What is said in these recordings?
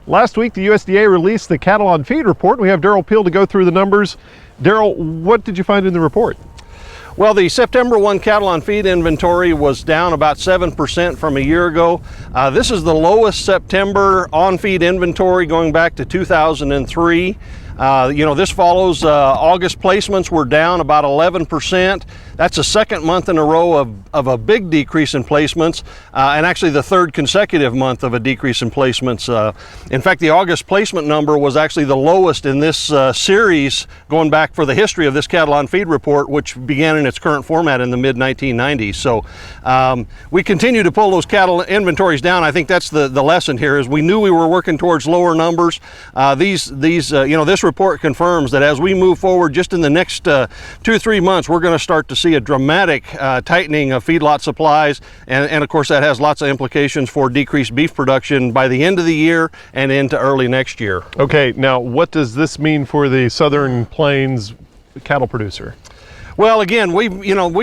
Last week, the USDA released the cattle on feed report. We have Derrell Peel to go through the numbers. Derrell, what did you find in the report? Well, the September 1 cattle on feed inventory was down about 7% from a year ago. This is the lowest September on feed inventory going back to 2003. This follows August placements were down about 11%. That's the second month in a row of a big decrease in placements, and actually the third consecutive month of a decrease in placements. In fact, the August placement number was actually the lowest in this series going back for the history of this cattle on feed report, which began in its current format in the mid-1990s. So we continue to pull those cattle inventories down. I think that's the lesson here, is we knew we were working towards lower numbers. This report confirms that as we move forward just in the next 2 or 3 months, we're going to start to see a dramatic tightening of feedlot supplies, and of course that has lots of implications for decreased beef production by the end of the year and into early next year. Okay, now what does this mean for the Southern Plains cattle producer? Well, again, we've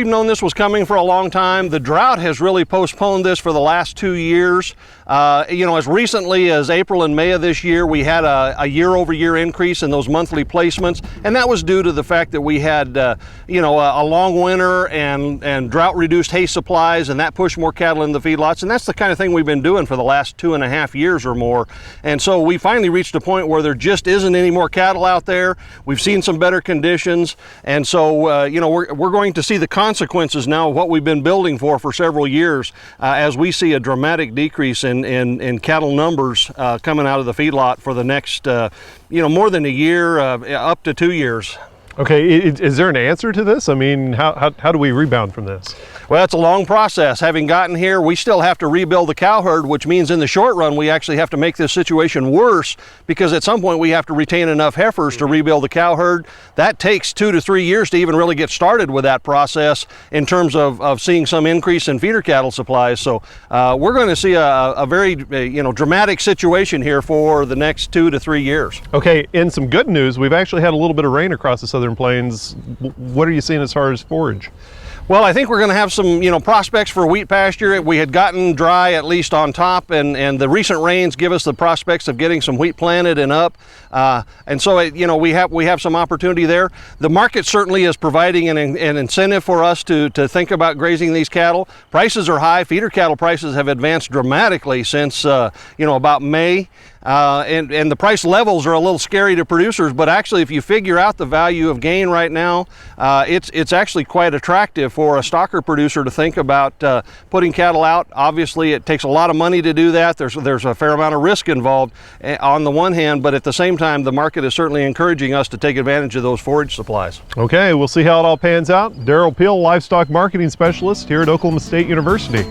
known this was coming for a long time. The drought has really postponed this for the last 2 years. As recently as April and May of this year, we had a year-over-year increase in those monthly placements, and that was due to the fact that we had, a long winter and drought-reduced hay supplies, and that pushed more cattle in the feedlots, and that's the kind of thing we've been doing for the last 2.5 years or more. And so we finally reached a point where there just isn't any more cattle out there. We've seen some better conditions, and so, we're going to see the consequences now of what we've been building for several years as we see a dramatic decrease in cattle numbers coming out of the feedlot for the next, more than a year, up to 2 years. Okay, is there an answer to this? I mean, how do we rebound from this? Well, it's a long process. Having gotten here, we still have to rebuild the cow herd, which means in the short run, we actually have to make this situation worse, because at some point we have to retain enough heifers to rebuild the cow herd. That takes 2 to 3 years to even really get started with that process in terms of seeing some increase in feeder cattle supplies. So we're going to see a very dramatic situation here for the next 2 to 3 years. Okay, and some good news, we've actually had a little bit of rain across the Southern Plains. What are you seeing as far as forage? Well, I think we're going to have some, prospects for wheat pasture. We had gotten dry, at least on top, and the recent rains give us the prospects of getting some wheat planted and up. And so, we have some opportunity there. The market certainly is providing an incentive for us to think about grazing these cattle. Prices are high. Feeder cattle prices have advanced dramatically since, about May. And the price levels are a little scary to producers, but actually if you figure out the value of gain right now, it's actually quite attractive for a stocker producer to think about putting cattle out. Obviously it takes a lot of money to do that. There's a fair amount of risk involved on the one hand, but at the same time the market is certainly encouraging us to take advantage of those forage supplies. Okay, we'll see how it all pans out. Derrell Peel, Livestock Marketing Specialist here at Oklahoma State University.